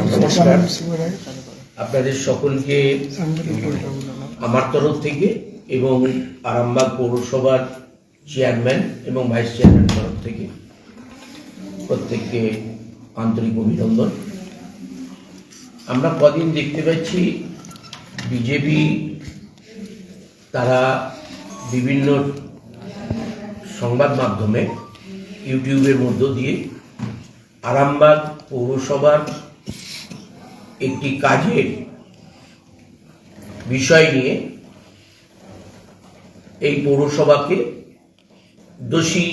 নমস্কার, আপনাদের সকলকে আমার তরফ থেকে এবং আরামবাগ পৌরসভার চেয়ারম্যান এবং ভাইস চেয়ারম্যান তরফ থেকে প্রত্যেককে আন্তরিক অভিনন্দন। আমরা কদিন দেখতে পাচ্ছি বিজেপি তারা বিভিন্ন সংবাদ মাধ্যমে ইউটিউবের মধ্য দিয়ে আরামবাগ পৌরসভার একটি কাজের বিষয় নিয়ে এই পৌরসভাকে দোষী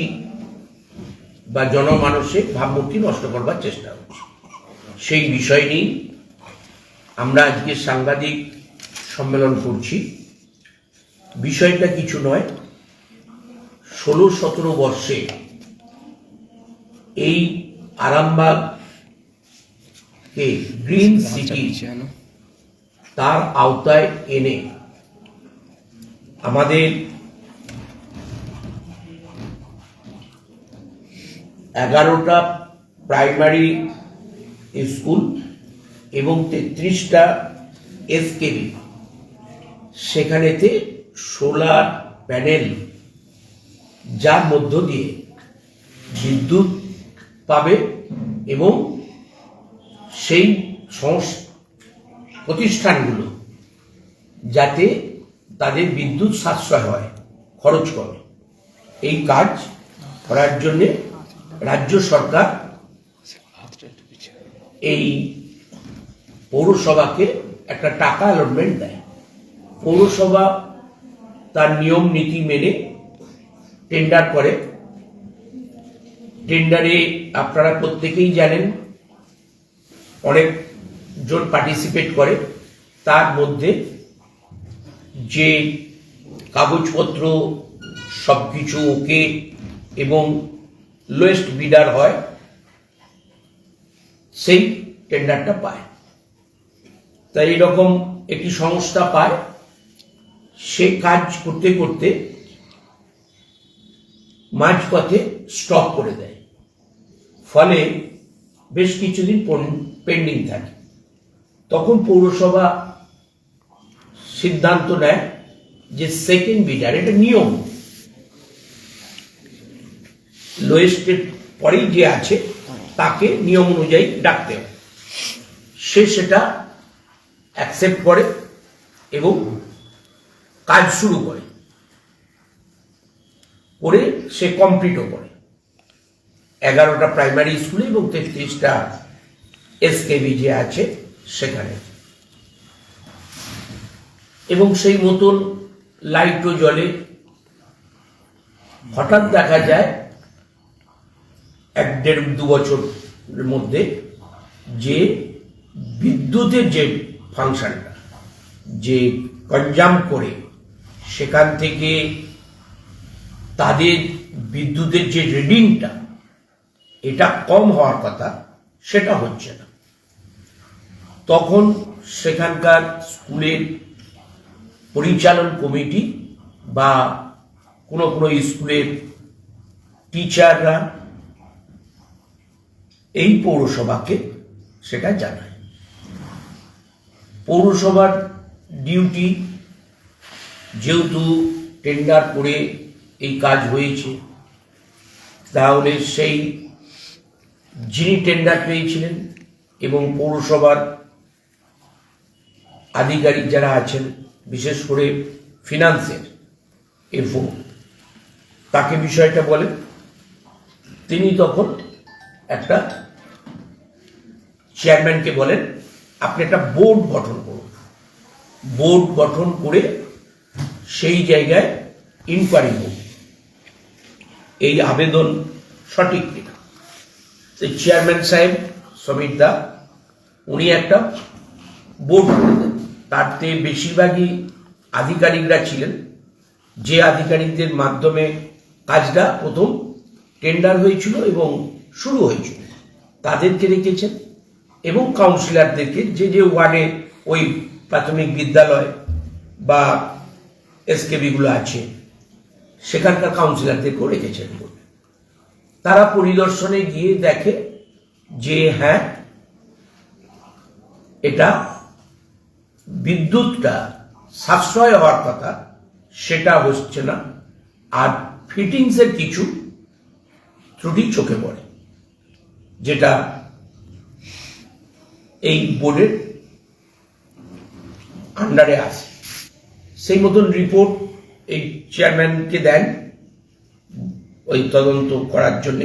বা জনমানসের ভাবমূর্তি নষ্ট করবার চেষ্টা হচ্ছে। সেই বিষয় নিয়ে আমরা আজকে সাংবাদিক সম্মেলন করছি। বিষয়টা কিছু নয়, 16-17 বর্ষে এই আরামবাগকে গ্রিন সিটি তার আওতায় এনে আমাদের 11টা প্রাইমারি স্কুল এবং 33টা এসকেবি, সেখানেতে সোলার প্যানেল যার মধ্য দিয়ে বিদ্যুৎ পাবে এবং সেই প্রতিষ্ঠানগুলো যাতে তাদের বিদ্যুৎ সাশ্রয় হয়, খরচ কমে, এই কাজ করার জন্য রাজ্য সরকার এই পৌরসভাকে একটা টাকা অ্যালটমেন্ট দেয়। পৌরসভা তার নিয়ম নীতি মেনে টেন্ডার করে। টেন্ডারে আপনারা প্রত্যেকেই জানেন অনেকজন পার্টিসিপেট করে। তার মধ্যে যে কাগজপত্র সবকিছু ওকে এবং লোয়েস্ট বিডার হয় সেই টেন্ডারটা পায়। তাই এরকম একটি সংস্থা পায়, সে কাজ করতে করতে মাঝপথে স্টপ করে দেয়, ফলে বেশ কিছুদিন পেন্ডিং থাকে। তখন পৌরসভা সিদ্ধান্ত নেয় যে সেকেন্ড বিডার, এটা নিয়ম, লোয়েস্টের পরেই যে আছে তাকে নিয়ম অনুযায়ী ডাকতে হয়। সে সেটা অ্যাকসেপ্ট করে এবং কাজ শুরু করে, সে কমপ্লিটও করে 11টা প্রাইমারি স্কুলে এবং 33টা এসকেবি যে আছে সেখানে, এবং সেই মতন লাইটও জ্বলে। হঠাৎ দেখা যায় 1-1.5-2 বছরের মধ্যে যে বিদ্যুতের যে ফাংশনটা যে কনজাম করে সেখান থেকে তাদের বিদ্যুতের যে রিডিংটা এটা কম হওয়ার কথা, সেটা হচ্ছে না। তখন সেখানকার স্কুলের পরিচালন কমিটি বা কোনো কোনো স্কুলের টিচাররা এই পৌরসভাকে সেটা জানায়। পৌরসভার ডিউটি, যেহেতু টেন্ডার করে এই কাজ হয়েছে, তাহলে সেই যিনি টেন্ডার পেয়েছিলেন এবং পৌরসভার আধিকারিক যারা আছেন, বিশেষ করে ফিনান্সের এফও, তাকে বিষয়টা বলেন। তিনি তখন একটা চেয়ারম্যানকে বলেন, আপনি একটা বোর্ড গঠন করুন। বোর্ড গঠন করে সেই জায়গায় ইনকোয়ারি করুন এই আবেদন সঠিক কিনা। চেয়ারম্যান সাহেব সমীর দা উনি একটা বোর্ড করে দেন। তাতে বেশিরভাগই আধিকারিকরা ছিলেন, যে আধিকারিকদের মাধ্যমে কাজটা প্রথম টেন্ডার হয়েছিল এবং শুরু হয়েছিল, তাদেরকে রেখেছেন, এবং কাউন্সিলরদেরকে যে যে ওয়ার্ডে ওই প্রাথমিক বিদ্যালয় বা এসকেবিগুলো আছে সেখানকার কাউন্সিলরদেরকেও রেখেছেন। তারা পরিদর্শনে গিয়ে দেখে যে হ্যাঁ এটা বিদ্যুৎটা সাশ্রয় হওয়ার কথা, সেটা হচ্ছে না। আর ফিটিংসের কিছু ত্রুটি চোখে পড়ে, যেটা এই বোর্ডের আন্ডারে আসে। সেই মতন রিপোর্ট এই চেয়ারম্যানকে দেন ওই তদন্ত করার জন্য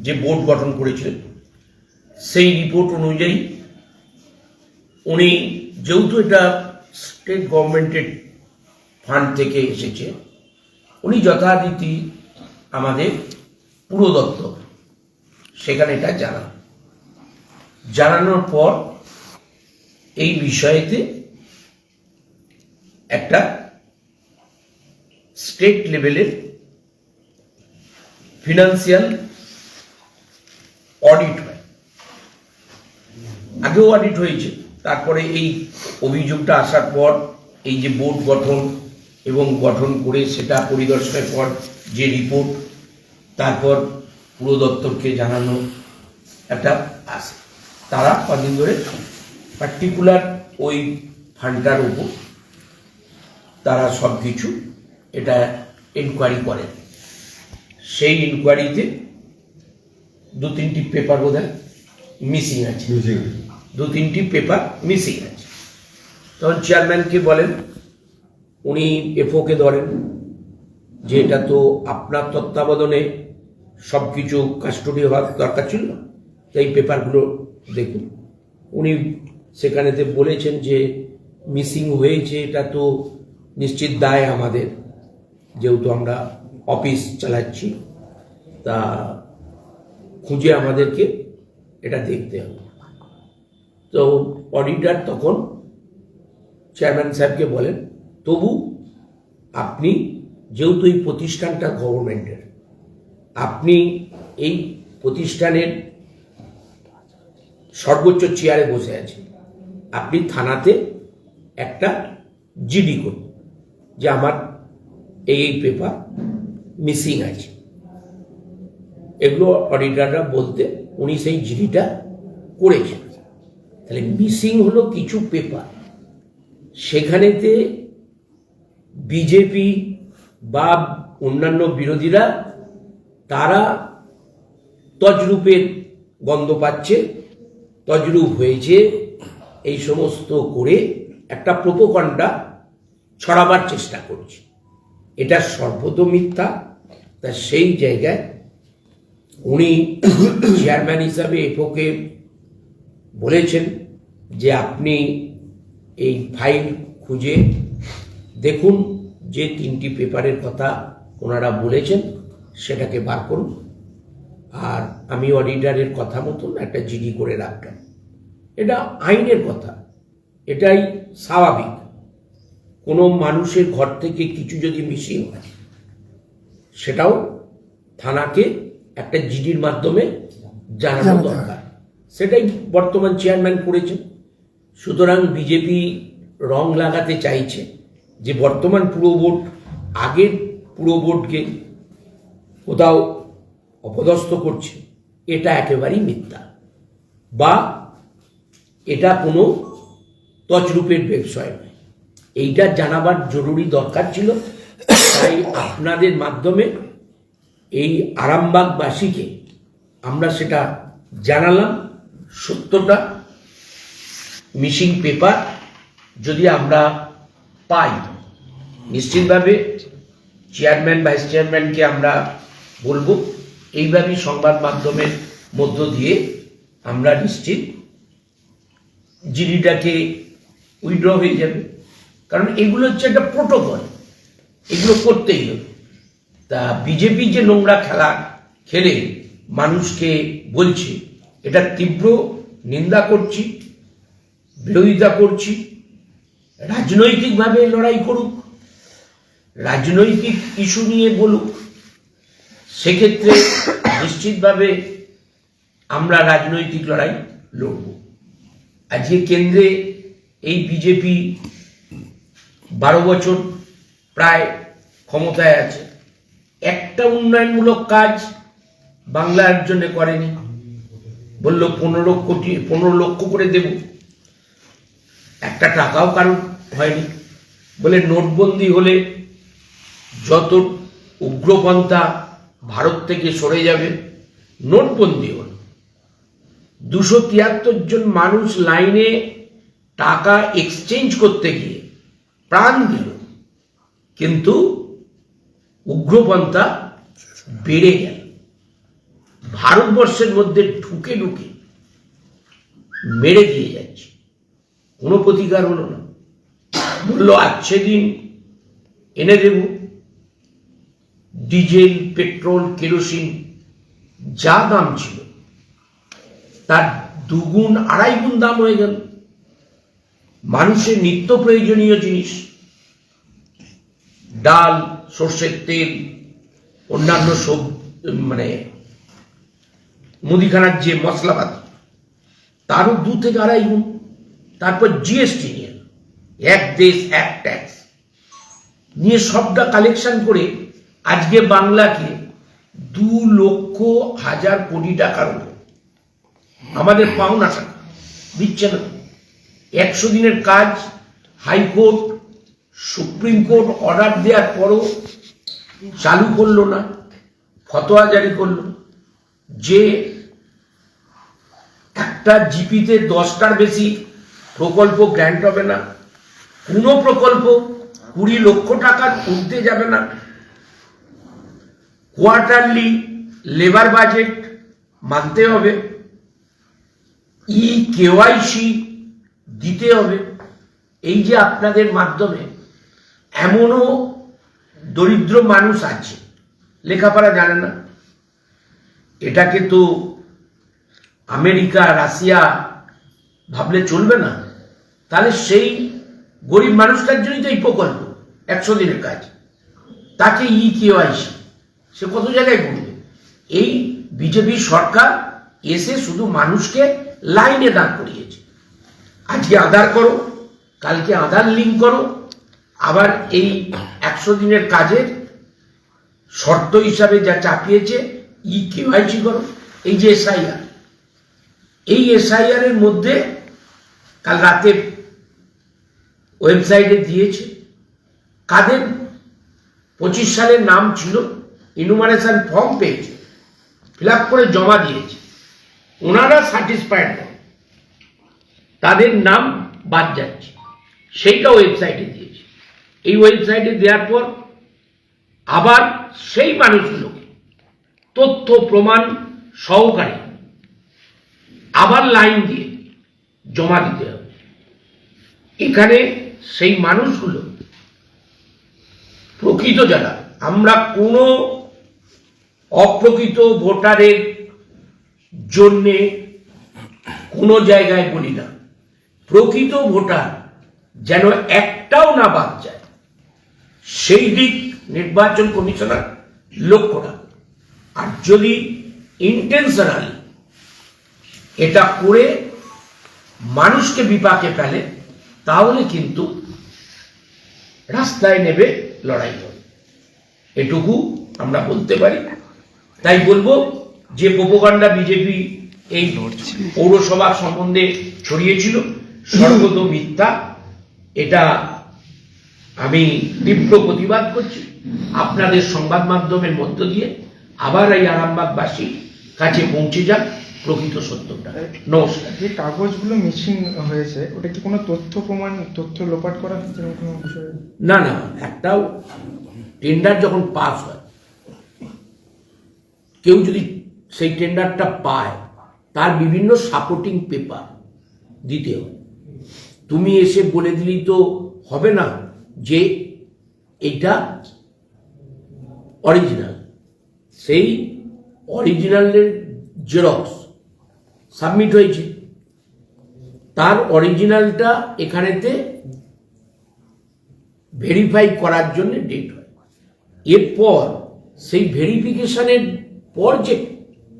যে বোর্ড গঠন করেছিলেন। সেই রিপোর্ট অনুযায়ী উনি, যেহেতু এটা স্টেট গভর্নমেন্টের ফান্ড থেকে এসেছে, উনি যথারীতি আমাদের পুরো দপ্তর সেখানে এটা জানানোর পর এই বিষয়েতে একটা স্টেট লেভেলের ফিনান্সিয়াল অডিট হয়। আগেও অডিট হয়েছে, তারপরে এই অভিযোগটা আসার পর এই যে বোর্ড গঠন এবং গঠন করে সেটা পরিদর্শনের পর যে রিপোর্ট, তারপর পুরো দপ্তরকে জানানো একটা আসে। তারা কদিন ধরে পার্টিকুলার ওই ফান্ডটার উপর তারা সব কিছু এটা ইনকোয়ারি করেন। সেই ইনকোয়ারিতে 2-3টি পেপার বোধহয় মিসিং আছে, 2-3টি পেপার মিসিং আছে। তখন চেয়ারম্যানকে বলেন, উনি এফওকে ধরেন যে এটা তো আপনার তত্ত্বাবধানে সব কিছু কাস্টডি হওয়ার দরকার ছিল, তাই পেপারগুলো দেখুন। উনি সেখানেতে বলেছেন যে মিসিং হয়েছে, এটা তো নিশ্চিত দায় আমাদের, যেহেতু আমরা অফিস চালাচ্ছি, তা খুঁজে আমাদেরকে এটা দেখতে হবে। তো অডিটর তখন চেয়ারম্যান সাহেবকে বলেন, তবু আপনি যেহেতু এই প্রতিষ্ঠানটা গভর্নমেন্টের, আপনি এই প্রতিষ্ঠানের সর্বোচ্চ চেয়ারে বসে আছেন, আপনি থানাতে একটা জিডি করুন যে আমার এই পেপার মিসিং আছে। এগুলো অডিটররা বলতে উনি সেই জিডিটা করেছেন। তাহলে মিসিং হলো কিছু পেপার, সেখানেতে বিজেপি বা অন্যান্য বিরোধীরা তারা তজরূপের গন্ধ পাচ্ছে, তজরূপ হয়েছে, এই সমস্ত করে একটা প্রোপাগান্ডা ছড়াবার চেষ্টা করছে। এটা সর্বত মিথ্যা। তা সেই জায়গায় উনি চেয়ারম্যান হিসাবে এফওকে বলেছেন যে আপনি এই ফাইল খুঁজে দেখুন, যে 3টি পেপারের কথা ওনারা বলেছেন সেটাকে বার করুন, আর আমি অডিটরের কথা মতন একটা জিডি করে রাখলাম। এটা আইনের কথা, এটাই স্বাভাবিক। কোনো মানুষের ঘর থেকে কিছু যদি মিসিং হয়, সেটাও থানাকে একটা জিডির মাধ্যমে জানানো দরকার। সেটাই বর্তমান চেয়ারম্যান করেছেন। সুতরাং বিজেপি রং লাগাতে চাইছে যে বর্তমান পুরো বোর্ড আগের পুরো বোর্ডকে কোথাও অপদস্থ করছে, এটা একেবারেই মিথ্যা, বা এটা কোনো তছরূপের বিষয় নয়। এইটা জানাবার জরুরি দরকার ছিল। তাই আপনাদের মাধ্যমে এই আরামবাগবাসীকে আমরা সেটা জানালাম। সত্যটা, মিসিং পেপার যদি আমরা পাই, নিশ্চিতভাবে চেয়ারম্যান ভাইস চেয়ারম্যানকে আমরা বলবো, এইভাবেই সংবাদ মাধ্যমের মধ্য দিয়ে আমরা নিশ্চিত জিডিটাকে উইথড্র হয়ে যাবে। কারণ এগুলো হচ্ছে একটা প্রোটোকল, এগুলো করতেই হবে। তা বিজেপি যে নোংরা খেলা খেলে মানুষকে বলছে, এটা তীব্র নিন্দা করছি, বিরোধিতা করছি। রাজনৈতিকভাবে লড়াই করুক, রাজনৈতিক ইস্যু নিয়ে বলুক, সেক্ষেত্রে নিশ্চিতভাবে আমরা রাজনৈতিক লড়াই লড়ব। আজকে কেন্দ্রে এই বিজেপি 12 বছর প্রায় ক্ষমতায় আছে, একটা উন্নয়নমূলক কাজ বাংলার জন্য করেনি। বলল 15 লক্ষ করে দেব, একটা টাকাও কারণ হয়নি। বলে নোটবন্দি হলে যত উগ্রপন্থা ভারত থেকে সরে যাবে। নোটবন্দি হল 273 জন মানুষ লাইনে টাকা এক্সচেঞ্জ করতে গিয়ে প্রাণ দিল, কিন্তু উগ্রপন্থা বেড়ে গেল। ভারতবর্ষের মধ্যে ঢুকে ঢুকে মেরে দিয়ে যাচ্ছে, কোনো প্রতিকার হলো না। বললো আজকে দিন এনে দেব, ডিজেল, পেট্রোল, কেরোসিন যা দাম ছিল তার 2 গুণ 2.5 গুণ দাম হয়ে গেল। মানুষের নিত্য প্রয়োজনীয় জিনিস, ডাল, সর্ষের তেল, অন্যান্য সব মুদিখানার যে মশলাপাতি, তারও 2 থেকে 2.5 গুণ। তারপর জিএসটি নিয়ে, এক দেশ এক ট্যাক্স নিয়ে সবটা কালেকশন করে আজকে বাংলাকে 2,00,000 কোটি টাকার উপর আমাদের পাওনা টাকা দিচ্ছে না। 100 দিনের কাজ হাইকোর্ট, সুপ্রিম কোর্ট অর্ডার দেওয়ার পরও চালু করলো না, ফতোয়া জারি করলো যে একটা জিপিতে 10টার বেশি প্রকল্প গ্র্যান্ট হবে না, কোনো প্রকল্প 20 লক্ষ টাকার উঠতে যাবে না, কোয়ার্টারলি লেবার বাজেট মানতে হবে, কেওয়াইসি দিতে হবে। এই যে আপনাদের মাধ্যমে এমনও দরিদ্র মানুষ আছে লেখাপড়া জানে না, এটাকে তো আমেরিকা, রাশিয়া ভাবলে চলবে না। তাহলে সেই গরিব মানুষটার জন্যই তো এই প্রকল্প 100 দিনের কাজ, তাকে কেওয়াইসি সে কত জায়গায় করবে। এই বিজেপি সরকার এসে শুধু মানুষকে লাইনে দাঁড় করিয়েছে। আজকে আধার করো, কালকে আধার লিঙ্ক করো, আবার এই 100 দিনের কাজের শর্ত হিসাবে যা চাপিয়েছে কেওয়াইসি করো। এই যে এসআইআর, এই এসআইআর এর মধ্যে কাল রাতে ওয়েবসাইটে দিয়েছে কাদের 25 সালের নাম ছিল, ইনুমারেশন ফর্ম পেয়েছে, ফিল আপ করে জমা দিয়েছে, ওনারা স্যাটিসফাইড নয়, তাদের নাম বাদ যাচ্ছে, সেইটা ওয়েবসাইটে দিয়েছে। এই ওয়েবসাইটে দেওয়ার পর আবার সেই মানুষগুলোকে তথ্য প্রমাণ সহকারে আবার লাইন দিয়ে জমা দিতে হবে। এখানে সেই মানুষগুলো প্রকৃত যারা, আমরা কোনো অপ্রকৃত ভোটারের জন্যে কোনো জায়গায় বলি না, প্রকৃত ভোটার যেন একটাও না বাদ যায়, সেই দিক নির্বাচন কমিশনার লক্ষ্য রাখে। আর যদি ইন্টেনশনালি এটা করে মানুষকে বিপাকে ফেলে, তাহলে কিন্তু রাস্তায় নেবে, লড়াই হবে। এটুকু আমরা বলতে পারি। তাই বলবো যে প্রোপাগান্ডা বিজেপি এই পৌরসভা সম্বন্ধে ছড়িয়েছিল সর্বত মিথ্যা। এটা আমি তীব্র প্রতিবাদ করছি। আপনাদের সংবাদ মাধ্যমের মধ্য দিয়ে আবার এই আরামবাগবাসী কাছে পৌঁছে যাক প্রকৃত সত্যটা। নমস্কার। যে কাগজগুলো মিসিং হয়েছে, ওটা কি কোনো তথ্য প্রমাণ, তথ্য লোপাট করা হচ্ছে কোনো বিষয়? না না, একটাও টেন্ডার যখন পাস হয়, কেউ যদি সেই টেন্ডারটা পায়, তার বিভিন্ন সাপোর্টিং পেপার দিতে হবে। তুমি এসে বলে দিলেই তো হবে না যে এটা অরিজিনাল। সেই অরিজিনালের জেরক্স সাবমিট হয়েছে, তার অরিজিনালটা এখানেতে ভেরিফাই করার জন্য ডেট হয়। এরপর সেই ভেরিফিকেশনের পর যে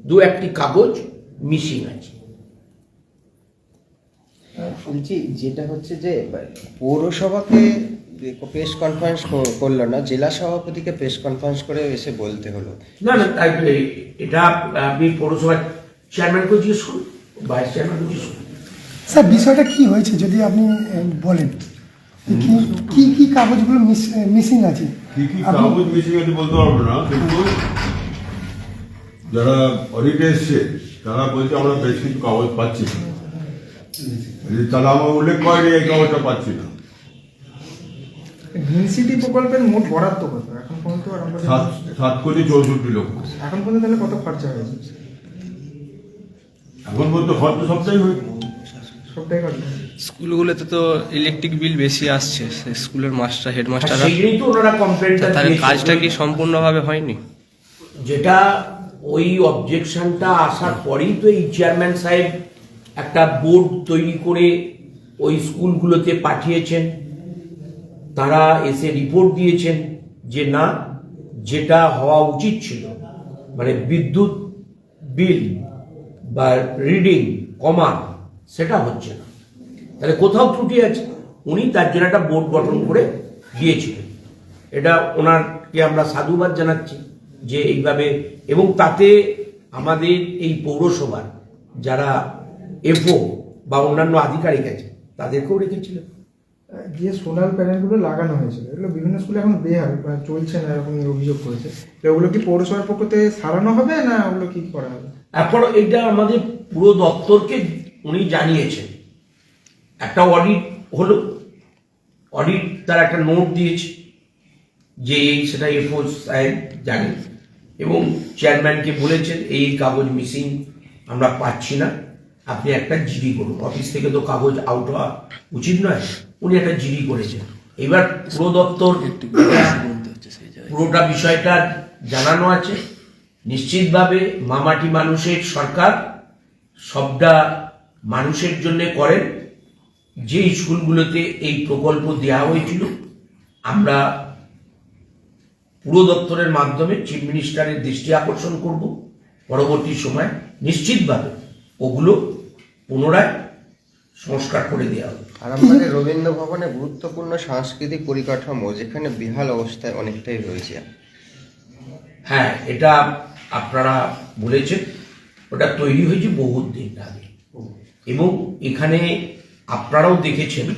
2-1টি কাগজ মিসিং আছে। বলছি যেটা হচ্ছে যে পৌরসভাকে প্রেস কনফারেন্স করলো না, জেলা সভাপতিকে প্রেস কনফারেন্স করে এসে বলতে হলো। না না, এটা আপনি পৌরসভার চেয়ারম্যানকে জিজ্ঞেস করুন, ভাইস চেয়ারম্যানকে জিজ্ঞেস করুন। স্যার বিষয়টা কি হয়েছে যদি আপনি বলেন, কি কি কি কাগজগুলো মিসিং আছে? কি কি কাগজ মিসিং আছে বলতে পারবো না, কিন্তু যারা অডিটে এসছে তারা বলছে আমরা বেশ কিছু কাগজ পাচ্ছি না। তারা আমার উল্লেখ করেনি এই কাগজটা পাচ্ছি না। গ্রিন সিটি প্রকল্পের মোট বরাদ্দ কত এখন পর্যন্ত? 7,64,00,000 এখন পর্যন্ত তাহলে কত খরচা হয়েছে? এখন পর্যন্ত খরচ সবটাই হয়েছে। সবটাই খরচা। স্কুলগুলোতে তো ইলেকট্রিক বিল বেশি আসছে, সেই স্কুলের মাস্টার আর হেডমাস্টাররা, সেই জন্যই তো ওনারা কমপ্লেনটা তাহলে দিয়েছেন। কাজটা কি সম্পূর্ণভাবে হয়নি? যেটা ওই অবজেকশনটা আসার পরেই তো এই চেয়ারম্যান সাহেব একটা বোর্ড তৈরি করে ওই স্কুলগুলোতে পাঠিয়েছেন, তারা এসে রিপোর্ট দিয়েছেন যে না, যেটা হওয়া উচিত ছিল মানে বিদ্যুৎ বিল বা রিডিং কমা সেটা হচ্ছে না, তাহলে কোথাও ত্রুটি আছে। উনি তার জন্য একটা বোর্ড গঠন করে দিয়েছিলেন, এটা ওনারকে আমরা সাধুবাদ জানাচ্ছি যে এইভাবে। এবং তাতে আমাদের এই পৌরসভার যারা এফও বা অন্যান্য আধিকারিক আছে তাদেরকেও রেখেছিলেন। যে সোলার প্যানেলগুলো লাগানো হয়েছিল এগুলো বিভিন্ন স্কুলে এখন বেহাল চলছে না, এরকম অভিযোগ করেছে। তো ওগুলো কি পৌরসভার পক্ষ থেকে সারানো হবে না ওগুলো কি করা হবে? এখন এটা আমাদের পুরো দপ্তরকে উনি জানিয়েছেন, একটা অডিট হলো, অডিট তার একটা নোট দিয়েছে যে এই সেটা এফও সাহেব জানেন এবং চেয়ারম্যানকে বলেছেন এই কাগজ মিসিং আমরা পাচ্ছি না, আপনি একটা জিডি করুন। অফিস থেকে তো কাগজ আউট হওয়া উচিত নয়, উনি একটা জিডি করেছেন। এবার পুরো দপ্তর পুরোটা বিষয়টা জানানো আছে। নিশ্চিতভাবে মামাটি মানুষের সরকার সবটা মানুষের জন্য করেন। যে স্কুলগুলোতে এই প্রকল্প দেওয়া হয়েছিল আমরা পুরো দপ্তরের মাধ্যমে চিফ মিনিস্টারের দৃষ্টি আকর্ষণ করব, পরবর্তী সময় নিশ্চিতভাবে ওগুলো পুনরায় সংস্কার করে দেওয়া হবে। আরামবাগের রবীন্দ্র ভবনে গুরুত্বপূর্ণ সাংস্কৃতিক পরিকাঠামো যেখানে বেহাল অবস্থায় অনেকটাই রয়েছে। হ্যাঁ, এটা আপনারা বলেছেন, ওটা তৈরি হয়েছে বহুত দিন আগে এবং এখানে আপনারাও দেখেছেন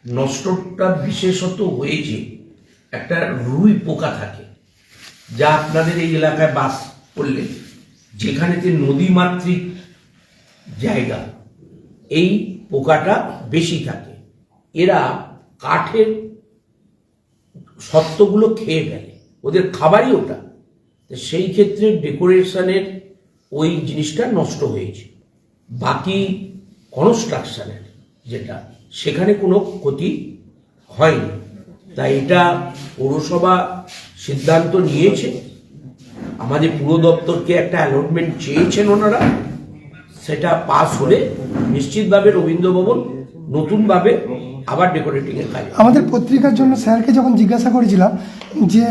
নষ্টটা বিশেষত হয়েছে একটা রুই পোকা থাকে, যা আপনাদের এই এলাকায় বাস করলে যেখানেতে নদীমাতৃক জায়গা এই পোকাটা বেশি থাকে, এরা কাঠের সত্ত্বগুলো খেয়ে ফেলে, ওদের খাবারই ওটা। তো সেই ক্ষেত্রে ডেকোরেশনের ওই জিনিসটা নষ্ট হয়েছে, বাকি কনস্ট্রাকশনের যেটা সেখানে কোনো ক্ষতি হয়নি। তাই এটা পৌরসভা সিদ্ধান্ত নিয়েছে, আমাদের পুরো দপ্তরকে একটা অ্যালটমেন্ট চেয়েছেন ওনারা, সেটা পাস হলে নিশ্চিতভাবে রবীন্দ্র ভবন নতুনভাবে আবার ডেকোরেটিং এর কাজ। আমাদের পত্রিকার জন্য স্যারকে যখন জিজ্ঞাসা করেছিলাম যে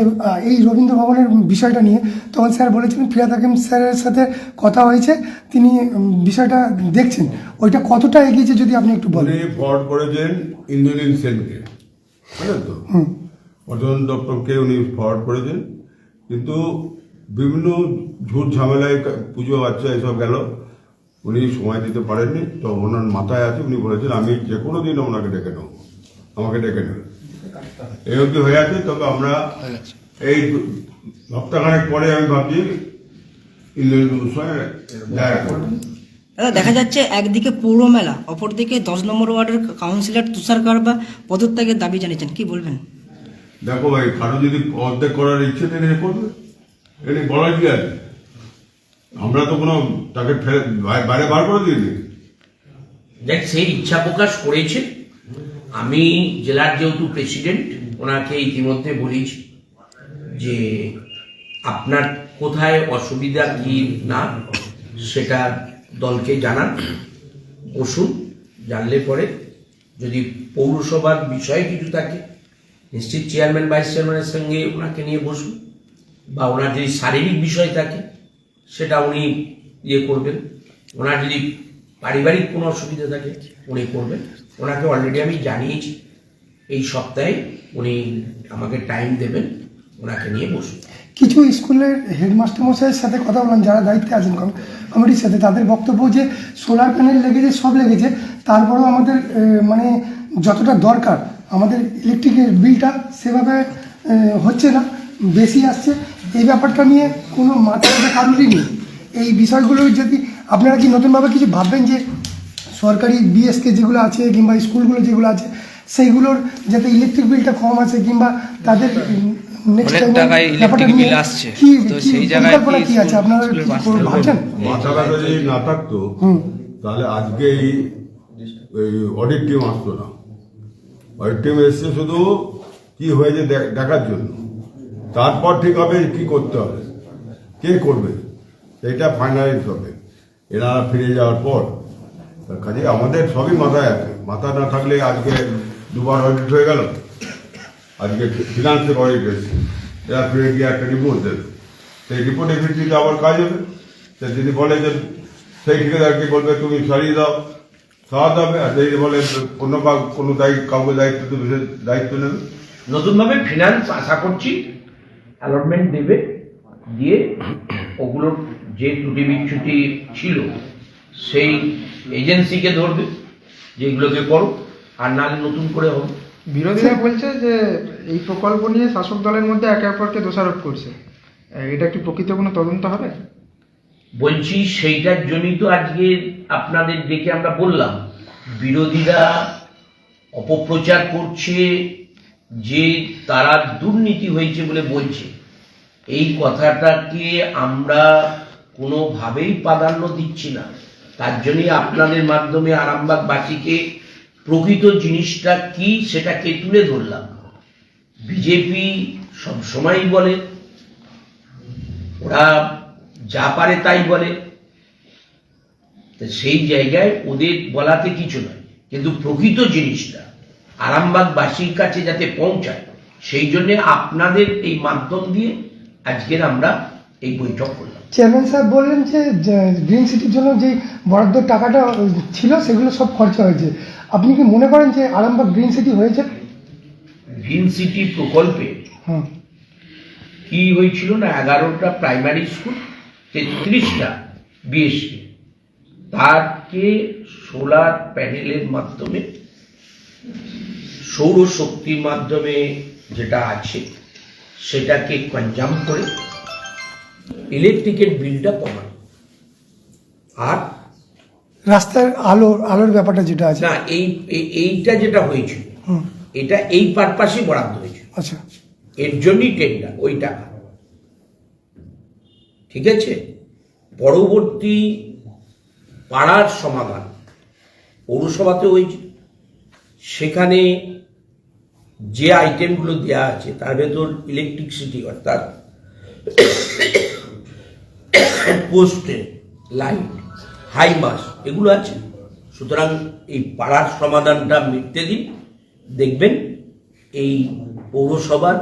এই রবীন্দ্র ভবনের বিষয়টা নিয়ে, তখন স্যার বলেছিলেন ফিরাদ হাকিম স্যারের সাথে কথা হয়েছে, তিনি বিষয়টা দেখছেন। ওইটা কতটা এগিয়েছে যদি আপনি একটু বলেন। উনি ফরওয়ার্ড করেছেন ইন্দ্রনীল সেনকে, বুঝলেন তো, পর্যটন দপ্তরকে উনি ফরওয়ার্ড করেছেন, কিন্তু বিভিন্ন ঝুট ঝামেলায় পুজো বাচ্চা এসব গেল, উনি সময় দিতে পারেননি। তো ওনার মাথায় আছে, উনি বলেছেন আমি যে কোনো দিন ওনাকে ডেকে নেব, আমাকে ডেকে নেবেন, এই অবধি হয়ে আছে। তবে আমরা এই সপ্তাহখানেক পরে আমি ভাবছি ইন্দ্রনীল সঙ্গে দেখা করব। দাদা, দেখা যাচ্ছে একদিকে পৌর মেলা, অপরদিকে 10 নম্বর ওয়ার্ডের কাউন্সিলর তুষার কারবা পদত্যাগের দাবি জানিয়েছেন, কি বলবেন? দেখো ভাই, কারো যদি অর্ধেক করার ইচ্ছে থাকে করবে, এটা বলার কি আছে? আমরা তো কোনো তাকে বাইরে বার করে দিইনি। দেখ, সেই ইচ্ছা প্রকাশ করেছে। আমি জেলার যেহেতু প্রেসিডেন্ট, ওনাকে ইতিমধ্যে বলেছি যে আপনার কোথায় অসুবিধা কি না সেটা দলকে জানান, বসুন, জানলে পরে যদি পৌরসভার বিষয়ে কিছু থাকে নিশ্চিত চেয়ারম্যান ভাইস চেয়ারম্যানের সঙ্গে ওনাকে নিয়ে বসুন, বা ওনার যদি শারীরিক বিষয় থাকে সেটা উনি করবেন, ওনার যদি পারিবারিক কোনো অসুবিধা থাকে উনি করবেন। ওনাকে অলরেডি আমি জানিয়েছি এই সপ্তাহে উনি আমাকে টাইম দেবেন, ওনাকে নিয়ে বসুন। কিছু স্কুলের হেডমাস্টার মশাইয়ের সাথে কথা বললাম যারা দায়িত্বে আছেন কমিটির সাথে, তাদের বক্তব্য যে সোলার প্যানেল লেগেছে, সব লেগেছে, তারপরেও আমাদের মানে যতটা দরকার আমাদের ইলেকট্রিকের বিলটা সেভাবে হচ্ছে না, বেশি আসছে। এই ব্যাপারটা নিয়ে কোনো মাথা ব্যথা কারোরই নেই। এই বিষয়গুলো যদি আপনারা কি নতুনভাবে কিছু ভাববেন যে সরকারি বিএসকে যেগুলো আছে কিংবা স্কুলগুলো যেগুলো আছে সেইগুলোর যাতে ইলেকট্রিক বিলটা কম আসে, কিংবা তাদের নেক্সট অনেক টাকায় electric bill আসছে, তো সেই জায়গায় পরিকল্পনা কি আছে আপনারা স্কুলের কি বাঁচতে ভাবছেন? মাথা ব্যথা যদি না থাকতো তাহলে আজকে এই অডিট টিম আসতো না। অডিট টিম এসছে শুধু কি হয়েছে দেখার জন্য, তারপর ঠিক হবে কি করতে হবে, কে করবে, এটা ফাইনালাইজ হবে এনারা ফিরে যাওয়ার পর। কাজে আমাদের সবই মাথায় আছে, মাথা না থাকলে আজকে দুবার অডিট হয়ে গেল, আজকে ফিনান্সের অডিট এসেছে, এরা ফিরে গিয়ে একটা রিপোর্ট দেবে, সেই রিপোর্টের ভিত্তিতে আবার কাজ হবে। সে যদি বলে যে সেই ঠিকাদারকে বলবে তুমি সরিয়ে দাও, সরাতে হবে, আর যদি বলে অন্য কোনো কাউকে দায়িত্ব নেবে। নতুনভাবে ফিনান্স আশা করছি অ্যালটমেন্ট দেবে, দিয়ে ওগুলোর যে ত্রুটি বিচ্যুতি ছিল সেই এজেন্সিকে ধরবে যেগুলোকে করো, আর নাহলে নতুন করে হবে। বিরোধীরা বলছে যে এই প্রকল্প নিয়ে শাসক দলের মধ্যে একে অপরকে দোষারোপ করছে, এটা কি প্রকৃত কোনো তদন্ত হবে? বলছি সেইটার জন্যই তো আজকে আপনাদের ডেকে আমরা বললাম, বিরোধীরা অপপ্রচার করছে যে তারা দুর্নীতি হয়েছে বলে বলছে। এই কথাটাকে আমরা কোনোভাবেই প্রাধান্য দিচ্ছি না। তার জন্যই আপনাদের মাধ্যমে আরামবাগবাসীকে প্রকৃত জিনিসটা কি সেটাকে তুলে ধরলাম। বিজেপি সবসময়ই বলে, ওরা যা পারে তাই বলে, তো সেই জায়গায় ওদের বলাতে কিছু নয়, কিন্তু প্রকৃত জিনিসটা আরামবাগবাসীর কাছে যাতে পৌঁছায় সেই জন্য আপনাদের এই মাধ্যম দিয়ে আজকের আমরা এই বৈঠক করলাম। চেয়ারম্যান সাহেব বললেন যে গ্রিন সিটির জন্য যে বরাদ্দ টাকাটা ছিল সেগুলো সব খরচা হয়েছে। আপনি কি মনে করেন যে আরামবাগ গ্রিন সিটি হয়েছে? গ্রিন সিটি প্রকল্পে কি হয়েছিল না, 11টা প্রাইমারি স্কুল, 33টা বিএসকে, তাকে সোলার প্যানেলের মাধ্যমে, সৌরশক্তির মাধ্যমে যেটা আছে সেটাকে কনজাম করে ইলেকট্রিকের বিলটা কমানো। আর রাস্তার আলোর ব্যাপারটা যেটা আছে না, এইটা যেটা হয়েছিল এটা এই পারপাসে বরাদ্দ হয়েছিল, আচ্ছা, এর জন্যই টেন্ডার ওই টাকা, ঠিক আছে। পরবর্তী পাড়ার সমাধান পৌরসভাতে হয়েছে, সেখানে যে আইটেমগুলো দেওয়া আছে তার ভেতর ইলেকট্রিসিটি অর্থাৎ পোস্টে লাইট, হাইমাস এগুলো আছে। সুতরাং এই পাড়ার সমাধানটা মিটতে দিন, দেখবেন এই পৌরসভার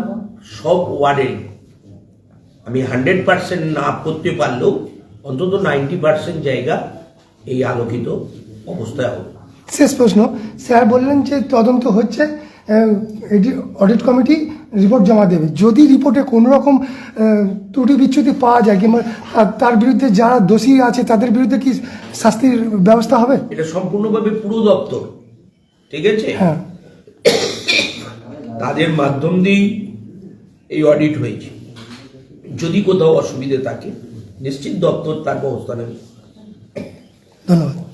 সব ওয়ার্ডে, আমি 100% না করতে পারলেও অন্তত 90% জায়গা এই আলোকিত অবস্থায় হবে। শেষ প্রশ্ন, স্যার বললেন যে তদন্ত হচ্ছে, অডিট কমিটি রিপোর্ট জমা দেবে। যদি রিপোর্টে কোনো রকম ত্রুটি বিচ্যুতি পাওয়া যায় কিংবা তার বিরুদ্ধে যারা দোষী আছে তাদের বিরুদ্ধে কি শাস্তির ব্যবস্থা হবে? এটা সম্পূর্ণভাবে পুরো দপ্তর, ঠিক আছে, হ্যাঁ, তাদের মাধ্যম দিয়েই এই অডিট হয়েছে। যদি কোথাও অসুবিধে থাকে নিশ্চিত দপ্তর তার ব্যবস্থা নেবে। ধন্যবাদ।